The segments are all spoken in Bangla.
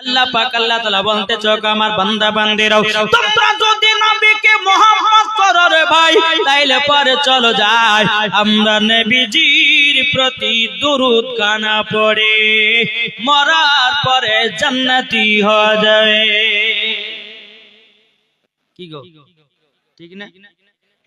আল্লাহ পাক আল্লাহ তাআলা বলতেছে আমার বান্দা বান্দিরাও তোমরা যদি নবীকে মোহাম্মদ করো রে ভাই তাইলে পরে চলো যাই আমরা নবীজির প্রতি দুরূদ কানা পড়ে মরার পরে জান্নাতি হয়ে যাবে। কি গো ঠিক না?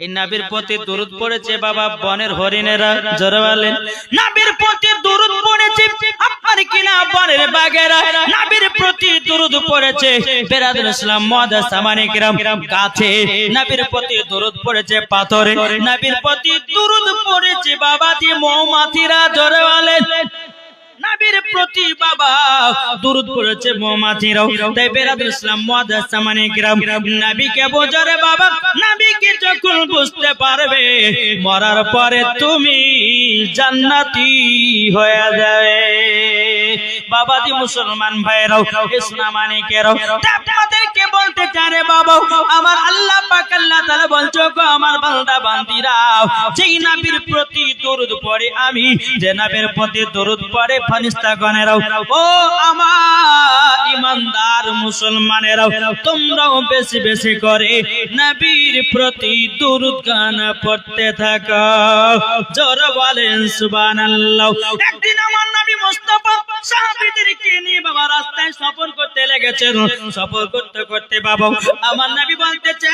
এই নবীর প্রতি দুরূদ পড়েছে বাবা বনের হরিণেরা, জোরে বলেন নবীর প্রতি দুরূদ পড়েছে আপনার কিনা বনের বাঘেরা, নবীর প্রতি দুরূদ পড়েছে বেরাদুল ইসলাম মুআদ্দাস সামানে কিরাম গাছে, নবীর প্রতি দুরূদ পড়েছে পাথরে, নবীর প্রতি দুরূদ পড়েছে বাবাজি মৌমাছিরা, জোরে বলেন নবীর প্রতি বাবা দুরূদ পড়েছে মৌমাছিরাও। তাই বেরাদুল ইসলাম মুআদ্দাস সামানে কিরাম নবীকে বোঝারে বাবা, নবীকে যখন বুঝতে পারবে মরার পরে তুমি জান্নাতি হয়ে যাবে। বাবাজি মুসলমান ভাইরাও ইসলাম মানিকেরাও আপনাদেরকে বলতে চারে বাবা আমার আল্লাহ পাক আল্লাহ তাআলা বলছো গো আমার বান্দা বান্দিরাও যেই নবীর প্রতি দরুদ পড়ে আমি, যে নবীর প্রতি দরুদ পড়ে ফেরেশতাগণেরাও, ও আমার ঈমানদার মুসলমানেরাও তোমরাও বেশি বেশি করে নবীর প্রতি দরুদ গান পড়তে থাকো, জোরে বলেন সুবহানাল্লাহ। একদিন আমার নবী মুস্তাফা সাহাবীদেরকে নিয়ে বাবা রাস্তায় সফর করতে লেগেছেন, সফর করতে করতে বাবা আমার নবী বলতেছে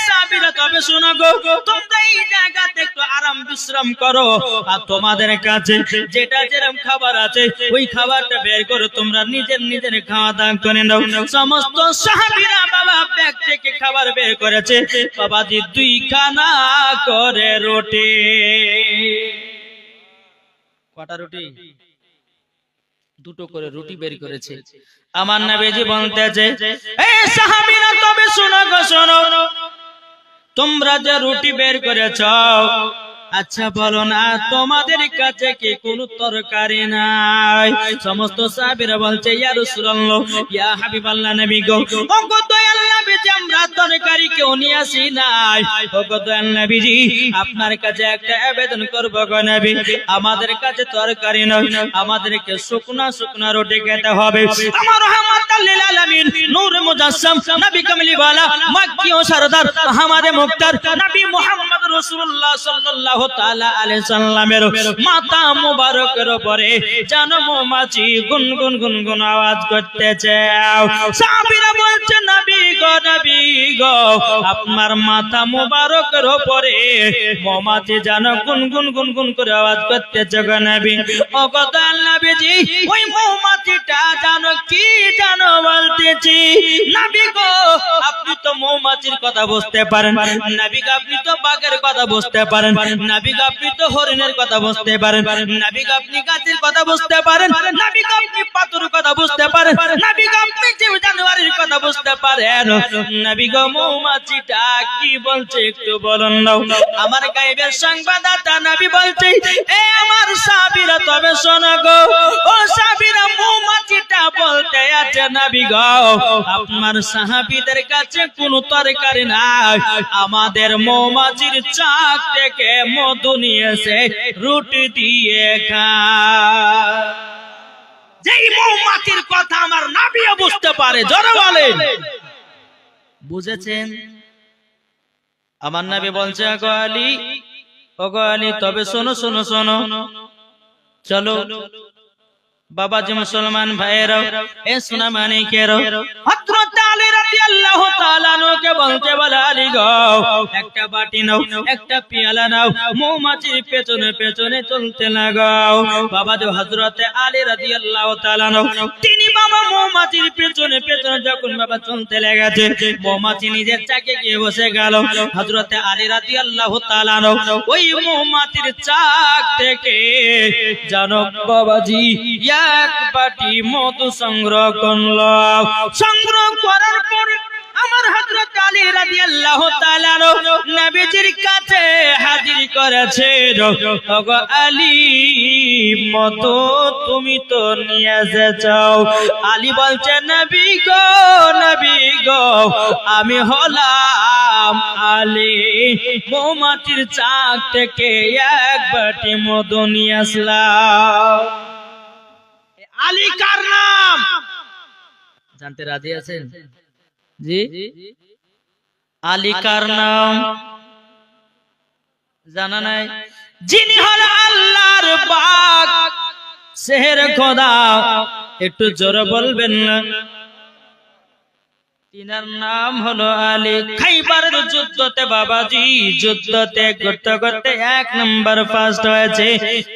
সাহাবীরা তবে শোনো গো তোমরা এই জায়গাতে একটু আরাম বিশ্রাম করো, আর তোমাদের কাছে যেটা যেরকম খাবার আছে ওই খাবারটা বের করো, তোমরা নিজের নিজের খাওয়া দাওয়া করে নাও। সমস্ত সাহাবীরা বাবা ব্যাগ থেকে খাবার বের করেছে বাবাজি 2 খানা করে রুটি। কটা রুটি? 2টো করে রুটি বের করেছে। আমার নবীজি বলতেছে এই সাহাবীরা তবে শোনো গো শোনো, তোমরা যে রুটি বের করেছো আচ্ছা বলো না তোমাদের কাছে কি কোনো তরকারি নাই? সমস্ত সাহাবীরা বলছে ইয়া রাসূলুল্লাহ ইয়া হাবিবাল্লাহ নবী গো, ও গো দয়াল নবীজি আমরা তরকারি কেউ নিয়ে আসি নাই, ও গো দয়াল নবীজি আপনার কাছে একটা আবেদন করব গো নবী, আমাদের কাছে তরকারি নয়, আমাদেরকে শুকনা শুকনা রুটি খেতে হবে। আমার রাহমাতুল লিল আলামিন নূর মুজাসসাম নবী কামলিওয়ালা মক্কি ও সরদার আহমদ মুখতার নবী মুহাম্মদ রাসূলুল্লাহ সাল্লাল্লাহু তাআলা আলাইহি সাল্লামের মাথা মুবারকের উপরে যেন মৌমাছি গুনগুন গুনগুন আওয়াজ করতেছে। সাহাবীরা বলছে নবী গো আপনার মাথা মুবারকের উপরে মৌমাছি যেন গুনগুন গুনগুন করে আওয়াজ করতেছে গো নবী। ও গো দয়াল নবীজি ওই মৌমাছিটা জানো কি জানো বলতেছি? নবী গো আপনি তো মৌমাছির কথা বুঝতে পারেন, নবী গো আপনি তো বাঘের কথা বুঝতে পারেন, নবী গো আপনি তো হরিণের কথা বুঝতে পারেন, নবী গো আপনি গাছের কথা বুঝতে পারেন, নবী গো আপনি পাথরের কথা বুঝতে পারেন, নবী গো আপনি জীব জানোয়ারের কথা বুঝতে পারেন, নবী গো মৌমাছিটা কি বলছে একটু বলুন না। আমার গায়েবের সংবাদদাতা নবী বলছে এ আমার সাহাবীরা তবে শোনো গো, ও সাহাবীরা মৌমাছিটা বলতে আছে নবী গো আপনার সাহাবীদের কাছে কোনো তরকারি নাই, আমাদের মৌমাছির চাক থেকে মধু নিয়েছে রুটি দিয়ে খায়। যেই মৌমাছির কথা আমার নবীও বুঝতে পারে, জোরে বলেন বুঝেছেন? আমার নবী বলছে গো আলী, ও গো আলী তবে শোনো শোনো শোনো, চলো বাবাজি মুসলমান ভাইয়েরা এ সোনা মানিকেরা হযরত আলী রাদিয়াল্লাহু তাআলা আনহুকে বলতে বলে আলী গো একটা বাটি নাও, একটা পেয়ালা নাও, মৌমাছির পেছনে পেছনে চলতে লাগাও। বাবাজি হযরত আলী রাদিয়াল্লাহু তাআলা আনহু তিনি বাবা মৌমাছির পেছনে পেছনে যখন বাবা চলতে লেগেছে মৌমাছি নিজের চাকে গিয়ে বসে গেল। হযরত আলী রাদিয়াল্লাহু তাআলা আনহু ওই মৌমাছির চাক থেকে জানো বাবাজি এক বাটি মধু সংগ্রহ করলো। সংগ্রহ করার পর আমার হযরত আলী রাদিয়াল্লাহু তাআলা নবীজির কাছে হাজির করেছে। ওগো আলী মধু তুমি তো নিয়ে এসেছো। আলী বলছে নবী গো আমি হলাম আলী, মৌমাছির চাক থেকে এক বাটি মধু নিয়ে আসলাম। আলী কার নাম? জানতে রাজি আছেন? জি, আলী কার নাম জানা নাই? যিনি হল আল্লাহর পাক সেহের খোদা, একটু জোরে বলবেন না। তিনার নাম হলো আলী। খাইবারের যুদ্ধতে বাবাজি, যুদ্ধতে করতে করতে 1 নম্বর ফার্স্ট হয়েছে,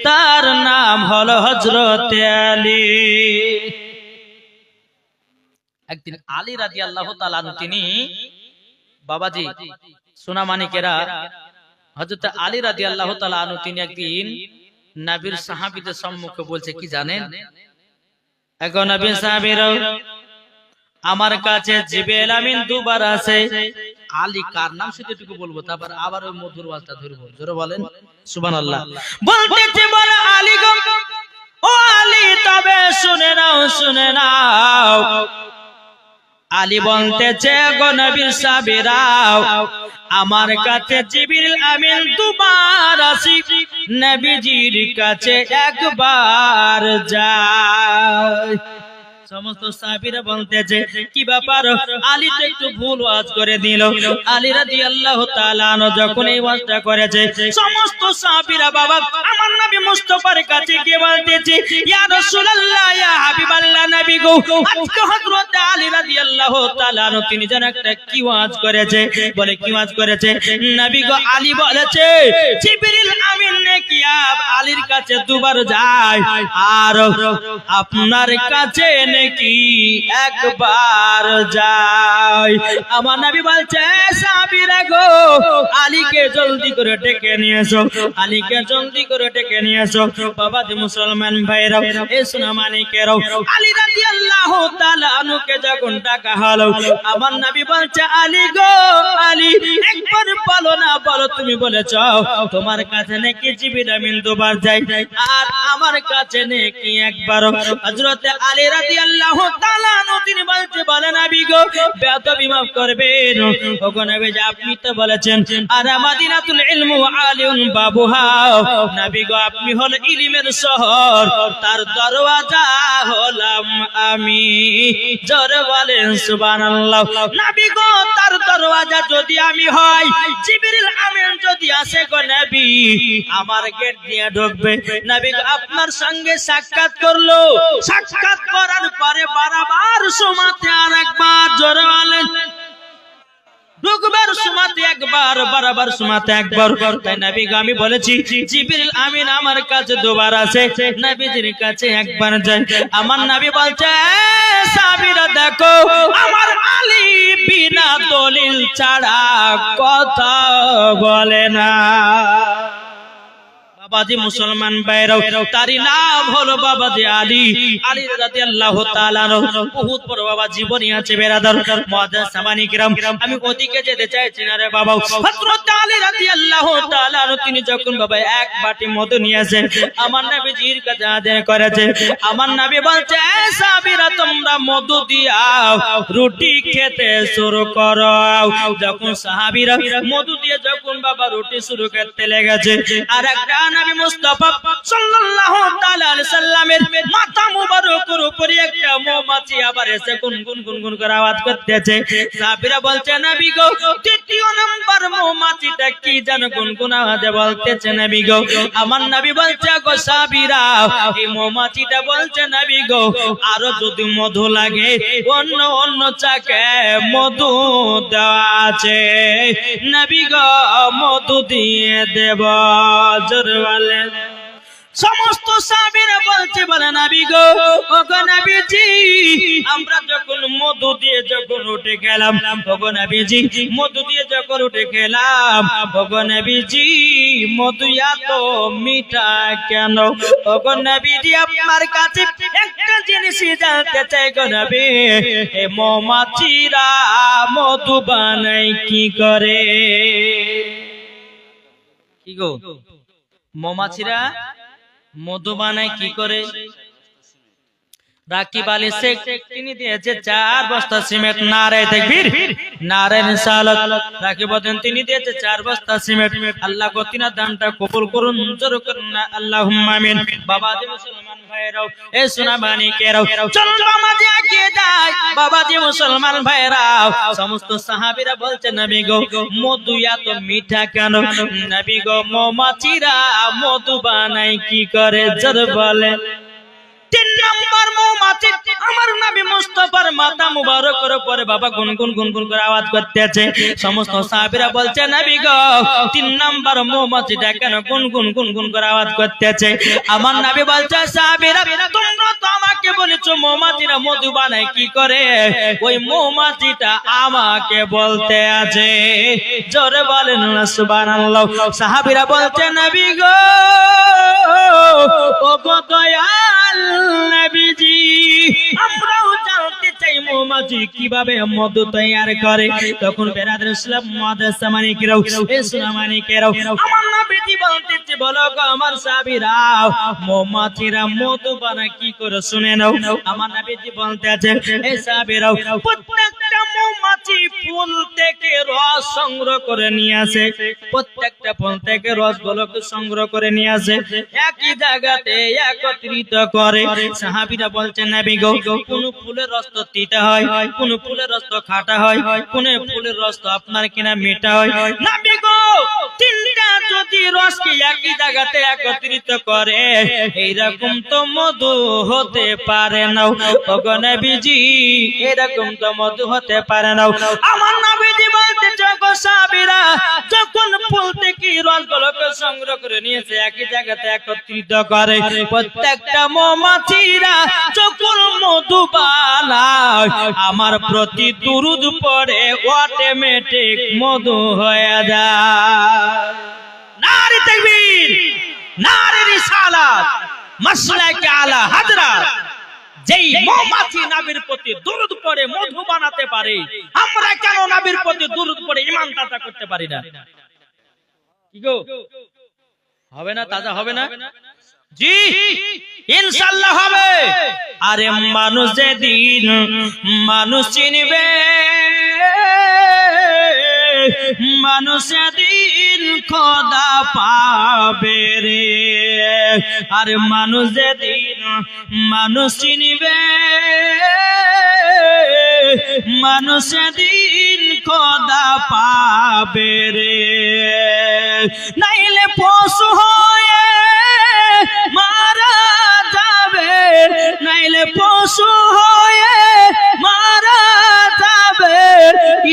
তার নাম হলো হযরত আলী। একদিন আলী রাদিয়াল্লাহু তাআলা তিনি বাবাজি সোনা মানিকেরা, হযরত আলী রাদিয়াল্লাহু তাআলা তিনি একদিন নবীর সাহাবীদের সম্মুখে বলছে কি জানেন? এখন নবীর সাহাবীরা, আমার কাছে জিবরিল আমিন দুবার আছে। আলী কার নাম সেটুকু বলবো, তারপর আবার ওই মধুর ওয়াজটা ধরবো। জোরে বলেন সুবহানাল্লাহ। বলতেছে বলে আলী গো, ও আলী তবে শুনে নাও, শুনে নাও। আলী বলতেছে গো নবীর সাহাবীরাও, আমার কাছে জিবরিল আমিন দুবার আসি, নবীজির কাছে একবার যায়। সমস্ত সাহাবীরা বলতেছে কি ব্যাপার, আলী তো একটু ভুল ওয়াজ করে দিল। আলী রাদিয়াল্লাহু তাআলা যখন এই ওয়াজটা করেছে, সমস্ত সাহাবীরা বাবা আমার নবী মুস্তাফার কাছে গিয়ে বলতেছে ইয়া রাসূলুল্লাহ, ইয়া হাবিবাল্লাহ, নবী গো আজকে হযরত আলী রাদিয়াল্লাহু তাআলা তিনি যেন একটা কি ওয়াজ করেছে। বলে কি ওয়াজ করেছে? নবী গো আলী বলেছে জিবরিল আমিন নাকি আলীর কাছে দুবার যায়, আর আপনার কাছে কি একবার যায়। আমার নবী বলছে সাহাবীরা গো, আলীকে জলদি করে ডেকে নিয়ে এসো, আলীকে জলদি করে ডেকে নিয়ে এসো। বাবা যে মুসলমান ভাইরা, এই সোনা মানিকেরাও, আলী রাদিয়াল্লাহু তাআলা আনুকে যখন ডাকা হলো, আমার নবী বলছে আলী গো, আলী একবার বলো না, বলো তুমি বলেছ তোমার কাছে নাকি জিবরিল আমিন দুবার যায়, আর আমার কাছে নাকি একবার। হযরত আলী রাদিয়াল্লাহু তাআলা তিনি বলতে বলেন নবী গো বেয়াদবি মাফ করবেন, ওগো নবী আপনি তো বলেছেন আর মাদিনাতুল ইলমু আলিউন বাবুহা, নবী গো আপনি হল ইলমের শহর, তার দরওয়াজা হলাম আমি। জোরে বলেন সুবহানাল্লাহ। নবী গো তার দরওয়াজা যদি আমি হই, জিবরিল আমিন যদি আসে গো নবী আমার গেট দিয়ে ঢুকবে। নবী গো আপনার সঙ্গে সাক্ষাৎ করলো, সাক্ষাৎ করার পরে বারবার সুমাতে আর একবার, জোরে বলেন ঢুকবার সুমাতে একবার, বারবার সুমাতে একবার। তাই নবী গো আমি বলেছি জিবরিল আমিন আমার কাছে দুবার আছে, নবীজির কাছে একবার যায়। আমার নবী বলছে সাহাবীরা দেখো আমার আলী বিনা দলিল ছাড়া কথা বলে না। বাবাজি মুসলমান ভাইরাও, তারই নাম হলো বাবাজি আলী। আলী রাদিয়াল্লাহু তাআলা বহুত বড় বাবা জীবনী আছে বেরাদার মুআজ্জাজ সামানি কিরাম। আমি ওদিকে যেতে চাইছি না রে বাবা। হযরত আলী রাদিয়াল্লাহু তাআলা তিনি যখন বাবা এক বাটি মধু নিয়ে আসে, আমার নবীজির কাছে হাজির করেছে। আমার নবী বলছে এ সাহাবীরা তোমরা মধু দিয়া রুটি খেতে শুরু করো। যখন সাহাবীরা মধু দিয়ে যখন বাবা রুটি শুরু করতে লেগেছে, আর একটা নবী মুস্তাফা সাল্লাল্লাহু তাআলা আলাইহি সাল্লামের মাথা মুবারকের উপরে একটা মৌমাছি আবার এসে গুনগুন গুনগুন করে আওয়াজ করতেছে। সাহাবীরা বলছে নবী গো তৃতীয় নাম্বার মৌমাছিটা কি যেন গুনগুন আওয়াজে বলতেছে নবী গো। আমার নবী বলছে গো সাহাবীরা এই মৌমাছিটা বলছে নবী গো আরো যদি মধু লাগে অন্য অন্য চাকে মধু দেওয়া আছে, নবী গো মধু দিয়ে দেব। সমস্ত সাহাবীরা বলছে বলে নবী গো ওগো নবীজি আমরা যখন মধু দিয়ে যখন উঠে গেলাম, ওগো নবীজি মধু দিয়ে যখন উঠে গেলাম, ওগো নবীজি মধু এত মিঠা কেন? ওগো নবীজি আপনার কাছে একটা জিনিস জানতে চাই গো নবী, এই মৌমাছিরা মধু বানায় কি করে? কি গো মৌমাছিরা মধু বানায় কি করে? রাকিব আলী শেখ তিনি দিয়েছে 4 বস্তা সিমেন্ট। নারে তাকবীর, নারে রিসালাত। রাকিব উদ্দিন তিনি দিয়েছে 4 বস্তা সিমেন্ট। আল্লাহ গো তিনার দানটা কবুল করুন, জোরে করুন না আল্লাহুম্মা আমিন। বাবা জি মুসলমান ভাই ভাইরাও, এ সোনা মানিকেরাও, চলুন বাবাজি এগিয়ে যায়। বাবাজি মুসলমান ভাইরাও, সমস্ত সাহাবীরা বলছে নবী গো মধু এত মিঠা কেন? নবী গো মৌমাছিরা মধু বানায় কি করে জোর বলে। 3 নম্বর মৌমাছি আমার নবী মুস্তাফার মাথা মুবারকের উপরে বাবা গুনগুন গুনগুন করে আওয়াজ করতেছে। সমস্ত সাহাবীরা বলছে নবী গো 3 নম্বর মৌমাছিটা কেন গুনগুন গুনগুন করে আওয়াজ করতেছে? আমার নবী বলছে সাহাবীরা তোমরা তো আমাকে বলেছো মৌমাছিরা মধু বানায় কি করে, ওই মৌমাছিটা আমাকে বলতে আছে। জোরে বলেন না সুবহানাল্লাহ। সাহাবীরা বলছে নবী গো ও গো দয়াল নবীজি, আমরাও জানতে চাই মৌমাছি কিভাবে মধু তৈরি করে। তখন বেরাদর ইসলাম মাদ্রাসা মানিকেরাও, এ সোনা মানিকেরাও, আমার নবীজি বলতেছে বলো গো আমার সাহাবীরা মৌমাছিরা মধু বানায় কি করে শুনে নাও। আমার নবীজি বলতেছে এ সাহাবীরাও প্রত্যেকটা মৌমাছি ফুল থেকে রস সংগ্রহ করে নিয়ে আসে, প্রত্যেকটা ফুল থেকে রসগুলোকে সংগ্রহ করে নিয়ে আসে, একই জায়গাতে একত্রিত করে। সাহাবীরা বলছেন নবী গো কোন ফুলের রস তো তিতা হয়, কোন ফুলের রস তো খাঁটা হয়, কোন ফুলের রস তো আপনার কিনা মিঠা হয়। নবী গো তিনটা যদি রসকে একই জায়গাতে একত্রিত করে এইরকম তো মধু হতে পারে না। ওগো নবীজি এরকম তো মধু হতে পারে না। আমার নবীজি বলতেছে গো সাহাবীরা যখন ফুল থেকে রসগুলোকে সংগ্রহ করে নিয়েছে একই জায়গাতে একত্রিত করে, প্রত্যেকটা মৌমাছিরা যখন মধু বানায় আমার প্রতি দুরূদ পড়ে অটোমেটিক মধু হয়ে যায়। নারে তাকবীর, নারে রিসালাত, মাসলাকে আলা হযরত। যেই মৌমাছি নবীর প্রতি দুরূদ পড়ে মধু বানাতে পারে, আমরা কেন নবীর প্রতি দুরূদ পড়ে ঈমান তাজা করতে পারি না? কি গো হবে না? তাজা হবে না? জি ইনশাআল্লাহ হবে। আরে মানুষ যেদিন মানুষ চিনবে, মানুষ যেদিন খোদা পাবে রে। আরে মানুষ যেদিন মানুষ চিনবে, মানুষ যেদিন খোদা পাবে রে। নাইলে পশু হয়ে মারা যাবে, নাইলে পশু হয়ে মারা যাবে,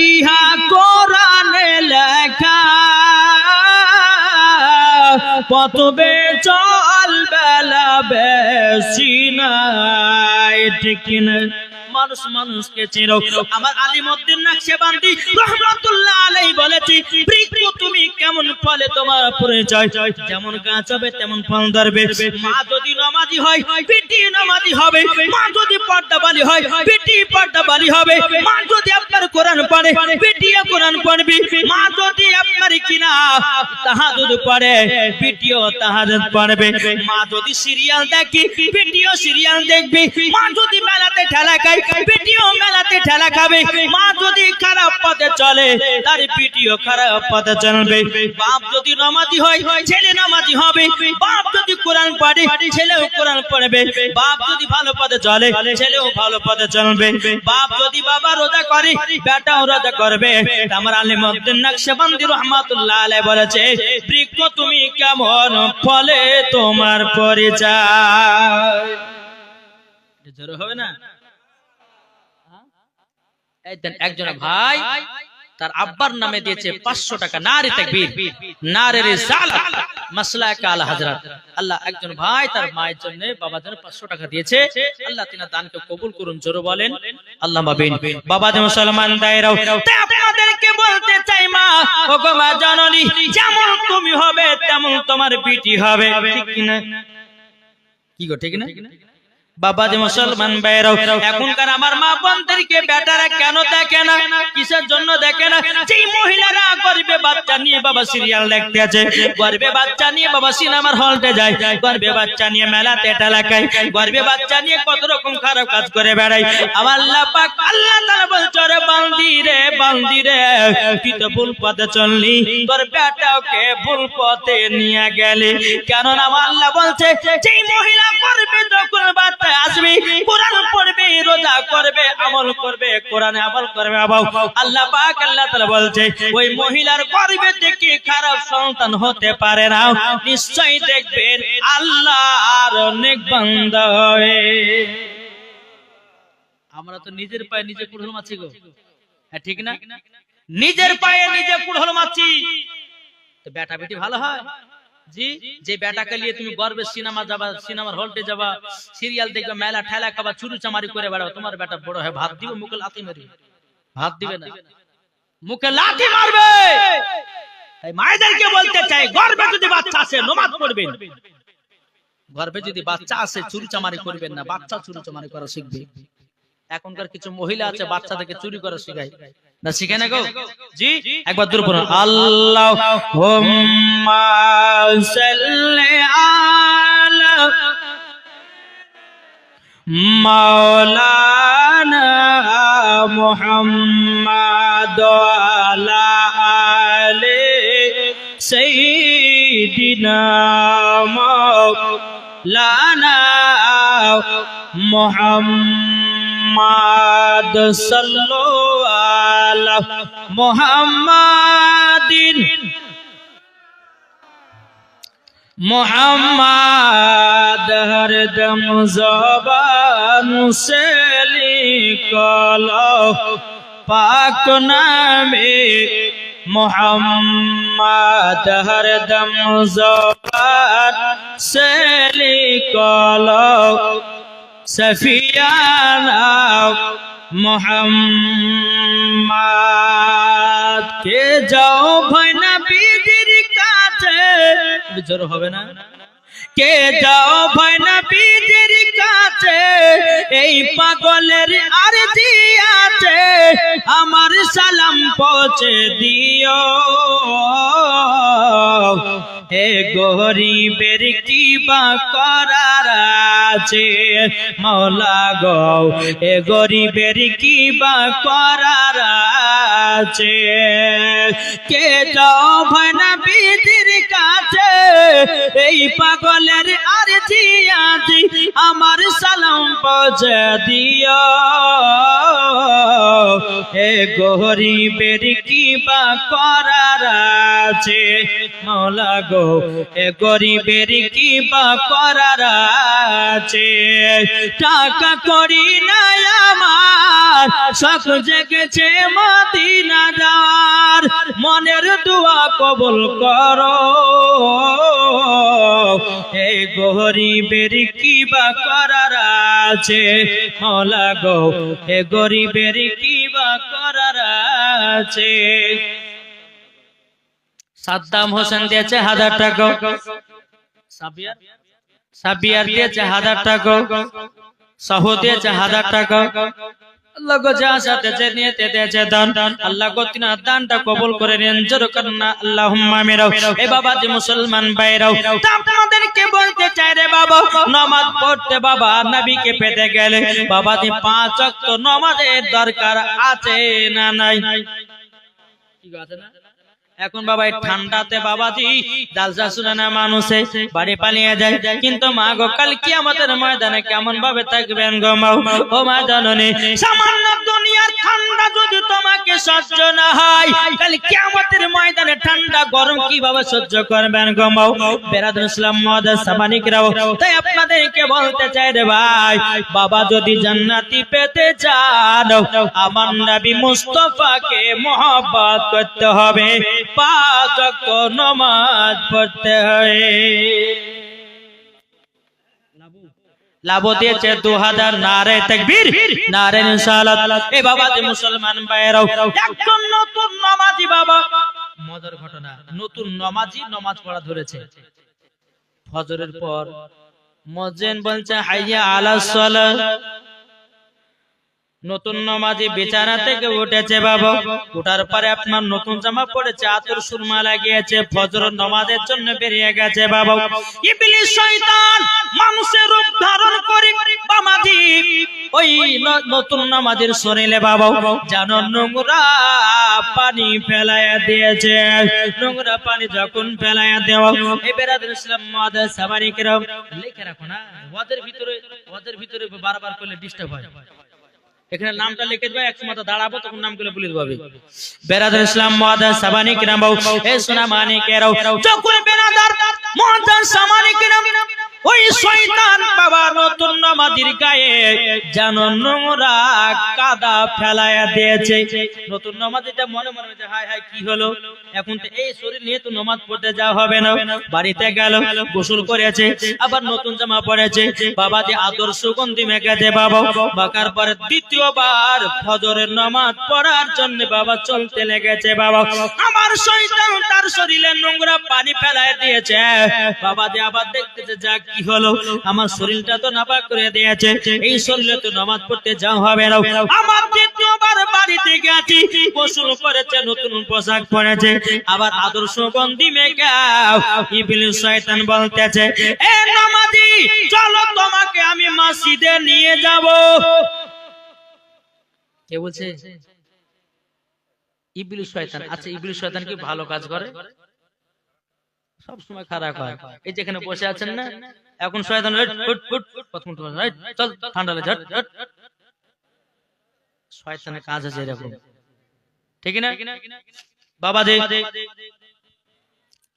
ইহা কোরআনে লেখা। পথবে চল বেলা বেশি নাই, ঠিক কিনা? মানুষ মানুষকে চেনো। আমার আলিমউদ্দিন নকশবন্দি রাহমাতুল্লাহ আলাইহি বলেছি বৃক্ষ তুমি কেমন ফলে তোমার পরিচয়, যেমন গাছ হবে তেমন ফল ধরবে। মা যদি নামাজি হয় বেটি নামাজি হবে, মা যদি পর্দাবালি হয় বেটি পর্দাবালি হবে, মা যদি আপনার কোরআন পড়ে বেটিও কোরআন পড়বে, মা যদি আপনার কিনা তাহাজ্জুদ পড়ে বেটিও তাহাজ্জুদ পড়বে, মা যদি সিরিয়াল দেখে বেটিও সিরিয়াল দেখবে, মা যদি মেলাতে ঠেলা খায় বেটিও মেলাতে ঠেলা খাবে, মা যদি খারাপ পথে চলে তার বেটিও খারাপ পথে চলবে। বাপ যদি নামাজি হয় ছেলে নামাজি হবে, বাপ যদি কোরআন পড়ে ছেলেও কোরআন পড়বে, বাপ যদি ভালো পথে চলে ছেলেও ভালো পথে চলবে, বাপ যদি বাবা রোজা করে বেটাও রোজা করবে। আমার আলিমউদ্দিন নকশবন্দি রাহমাতুল্লাহ আলাইহি বলেছে বৃক্ষ তুমি কেমন ফলে তোমার পরিচয়। জোরে হবে না? একজন ভাই তার আব্বার নামে দিয়েছে 500 টাকা। নারে তাকবীর, নারে রিসালাত, মাসলাকে আলা হযরত। আল্লাহ একজন ভাই তার মায়ের জন্য বাবার জন্য 500 টাকা দিয়েছে। আল্লাহ তিনার দানকে কবুল করুন। জোরে বলেন আল্লাহুম্মা আমিন। বাবা যে মুসলমান দায়রাও তাই আপনাদেরকে বলতে চাই মা ও গো মা জননী, যেমন তুমি হবে তেমন তোমার বিটি হবে, ঠিক কি না? কি গো ঠিক না? বাবাজি মুসলমান ভাইরাও, এখনকার আমার মা বোনদেরকে বেটারা কেন দেখে না, কিসের জন্য দেখে না? যেই মহিলারা গর্ভে বাচ্চা নিয়ে বাবা সিরিয়াল দেখতে আছে, গর্ভে বাচ্চা নিয়ে বাবা সিনেমার হলতে যায়, গর্ভে বাচ্চা নিয়ে মেলাতে এলাকায়, গর্ভে বাচ্চা নিয়ে কত রকম খারাপ কাজ করে বেড়ায়। আমার আল্লাহ পাক আল্লাহ তাআলা বলছে, রে বান্দি রে তুই তো ভুল পথে চললি, তোর বেটাকে ভুল পথে নিয়ে গেলি। কেননা আমার আল্লাহ বলছে, যেই মহিলা গর্ভে যখন বাচ্চা আসবে, কোরআন পড়বে, রোজা করবে, আমল করবে, কোরআনে আমল করবে, আল্লাহ পাক আল্লাহ তাআলা বলছে ওই মহিলার গর্ভে থেকে খারাপ সন্তান হতে পারে না। নিশ্চয়ই দেখবেন আল্লাহর নেক বান্দা হয়ে। আমরা তো নিজের পায়ে নিজে কুড়োল মারছি গো, হ্যাঁ ঠিক না? নিজের পায়ে নিজে কুড়োল মারছি, তো বেটা বেটি ভালো হয়? জি, যে বেটাকে নিয়ে তুমি গর্বে সিনেমা যাবা, সিনেমার হলতে যাবা, সিরিয়াল দেখবে, মেলা ঠেলা খাবা, চুরু চামারি করে বেড়াও, তোমার বেটা বড় হয় ভাত দিবে মুখে লাথি মারবে? ভাত দিবে না, মুখে লাথি মারবে। তাই মায়েদেরকে বলতে চাই, গর্বে যদি বাচ্চা আসে নামাজ পড়বেন, গর্বে যদি বাচ্চা আসে চুরি চামারি করবেন না, বাচ্চা চুরি চামারি করা শিখবে। এখনকার কিছু মহিলা আছে বাচ্চা থেকে চুরি করা শিখায় না, শিখে না গো। জি, একবার দূর পড়ুন, আল্লাহুম্মা সাল্লি আলা মাওলানা মুহাম্মাদ আলা আলি সাইয়্যিদিনা মাওলানা মুহাম্মাদ সাল্লাল্লাহু আলা মুহাম্মাদিন মোহাম্মদ হরদম জবান से लिखलो पाक नामे मोहम्मद हरदम जबान से लिखलो सफियाना मोहम्मद के जाओ भाई नबीर काছে জোর হবে না, কে যাও ভাই নবীর কাছে, এই পাগলের আরজি আছে, আমার সালাম পৌঁছে দিও। হে গরিবের কি বা করার আছে মওলা গো, হে গরিবের কি বা করার আছে, কে যাও ভাই নবীর কাছে, এই পাগলের আরজি আছে, আমার সালাম পৌঁছে দিও। হে গরিবের কি বা করার আছে মওলা গো, হে গরিবের কি বা করার আছে, টাকা করি না আমার শখ জেগেছে মদিনা যাওয়ার, মনের দোয়া কবুল করো। হে গরিবের কি বা করার আছে মওলা গো, হে গরিবের কি বা করার আছে। সাদ্দাম হোসেন দিয়েছে 1000 টাকা, সাবিয়ার দিয়েছে 1000 টাকা, সাহু দিয়েছে 1000 টাকা। আল্লাহ গো যা সাথে যে নিয়েতে দিয়েছে দান, আল্লাহ গো তিনা দানটা কবুল করে নেন, জোর করেন না আল্লাহুম্মা আমিন। এই বাবাজি মুসলমান ভাইরাও, আপনাদেরকে বলতে চাই রে বাবা, নামাজ পড়তে বাবা নবীকে পেতে গেলে বাবাজি 5 ওয়াক্ত নামাজের দরকার আছে না নাই? কি আছে না? এখন বাবা এই ঠান্ডাতে বাবাজি জালসা শুনে না মানুষে বাড়ি পালিয়ে যায়, কিন্তু মা গো কাল কিয়ামতের ময়দানে কেমন ভাবে থাকবেন গো মা? ও মা জাননী, সামান্য দুনিয়ার ঠান্ডা যদি তোমাকে সহ্য না হয়, কাল কিয়ামতের ময়দানে ঠান্ডা গরম কিভাবে সহ্য করবেন গো মা? বেরাদুল ইসলাম মুআদ্দাস সামানিকরাও, তাই আপনাদেরকে বলতে চাই রে ভাই, বাবা যদি জান্নাতি পেতে চান, আমার নবী মুস্তাফাকে মহব্বত করতে হবে, 5 ওয়াক্ত নামাজ পড়তে হয়। লাভো দিয়েছে 2000, নারে তাকবীর, নারে রিসালাত। এ বাবাজি মুসলমান ভাইরাও, একজন নতুন নামাজি বাবা, মজার ঘটনা, নতুন নামাজি নামাজ পড়া ধরেছে, ফজরের পর মুয়াজ্জিন বলছে হাইয়া আলাস সালাহ। নতুন নামাজি বিছানা থেকে উঠেছে বাবা, ওঠার পরে আপনার নতুন জামা পড়েছে, আতর সুরমা লাগিয়েছে, ফজর নামাজের জন্য বেরিয়ে গেছে বাবা। ইবলিস শয়তান মানুষের রূপ ধারণ করে নামাজি ওই নতুন নামাজের শরীরে বাবা জানো নোংরা পানি ফেলায়া দিয়েছে। নোংরা পানি যখন ফেলায়া দেওয়া, এবারে ইসলাম মাদার সাবারিকরাম লিখে রাখো না, ওদের ভিতরে বারবার করলে ডিস্টার্ব হয়। এখানে নামটা লিখে দেবে, এক সময় দাঁড়াবো তখন নামগুলো বলে দেবো। বেরাদার ইসলাম মুআদ্দাস সাবানি কিরাম, এ সোনা মানিকেরাও, যখন বেরাদার মুআদ্দাস সাবানি কিরাম ওই শয়তান বাবা নতুন নামাজির গায়ে জানো নোংরা কাদা ফেলায়া দিয়েছে। নতুন নামাজিটা মনে মনে যে হায় হায় কি হলো, এখন তো এই শরীর নিয়ে তো নামাজ পড়তে যাওয়া হবে না। বাড়িতে গেল, গোসল করেছে, আবার নতুন জামা পরেছে, বাবা যে আদর সুগন্ধি মেখেছে বাবা, মাখার পরে দ্বিতীয়বার ফজরের নামাজ পড়ার জন্য বাবা চলতে লেগেছে বাবা। আমার শয়তান তার শরীরে নোংরা পানি ফেলায় দিয়েছে বাবা, যে আবার দেখতেছে যা কি হলো, আমার শরীরটা তো নাপাক করে দিয়েছে, এই শরীরে তো নামাজ পড়তে যাওয়া হবে না। আমার দ্বিতীয়বার বাড়িতে গেছি, গোসল করেছে, নতুন পোশাক পরেছে, আবার আদর্শ গন্ধি মেখে ইবলিস শয়তান বলতেছে এ নামাজি চলো তোমাকে আমি মসজিদে নিয়ে যাব। কে বলছে? ইবলিস শয়তান। আচ্ছা ইবলিস শয়তান কি ভালো কাজ করে? সব সময় খারাপ হয়। এই যেখানে বসে আছেন না, এখন শয়তান চল ঠান্ডা লাগে, শয়তানের কাজ আছে এরকম, ঠিক না বাবা?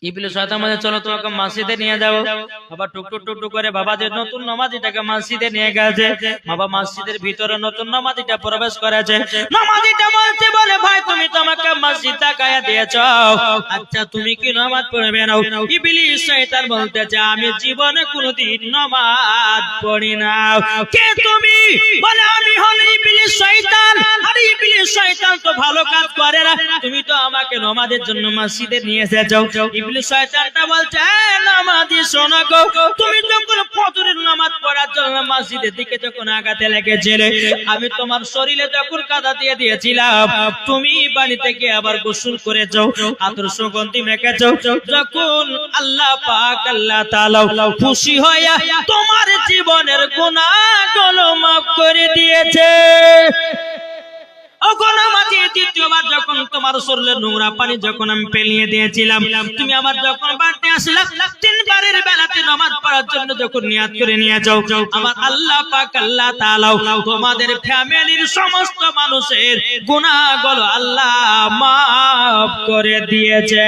ইবলিস শয়তান বলে চলো তোমাকে মসজিদে নিয়ে যাব। বাবা টুকটুক টুকটুক করে বাবা যে নতুন নামাজিটাকে মসজিদে নিয়ে গেছে, বাবা মসজিদের ভিতরে নতুন নামাজিটা প্রবেশ করেছে। নামাজিটা বলতে বলে ভাই তুমি তো আমাকে মসজিদ দেখায়া দিয়েছো, আচ্ছা তুমি কি নামাজ পড়বে না? ইবলিস শয়তান বলতেছে আমি জীবনে কোনোদিন নামাজ পড়ি না। কে তুমি? বলে আমি হলো ইবলিস শয়তান। আরে ইবলিস শয়তান তো ভালো কাজ করে না, তুমি তো আমাকে নামাজের জন্য মসজিদে নিয়ে এসেছো। ইবলিস শয়তানটা বলছে নামাজি শোনো গো, তুমি যখন ফজরের নামাজ পড়ার জন্য মসজিদের দিকে যখন আগাতে লেগেছিলে, আমি তোমার শরীরে যখন কাদা দিয়ে দিয়েছিলাম, তুমি বাড়িতে গিয়ে আবার গোসল করেছো, আতর সুগন্ধি মেখেছো, যখন আল্লাহ পাক আল্লাহ তাআলা খুশি হয়ে তোমার জীবনের গুনাহগুলো maaf করে দিয়েছে। দ্বিতীয়বার যখন তোমার শরীরে নোংরা পানি যখন আমি ফেলিয়ে দিয়েছিলাম, তুমি আবার যখন বাড়িতে আসলে তিনবারের বেলাতে নামাজ পড়ার জন্য যখন নিয়াত করে নিয়ে যাও, আমার আল্লাহ পাক আল্লাহ তাআলা তোমাদের ফ্যামিলির সমস্ত মানুষের গুনাহগুলো আল্লাহ maaf করে দিয়েছে।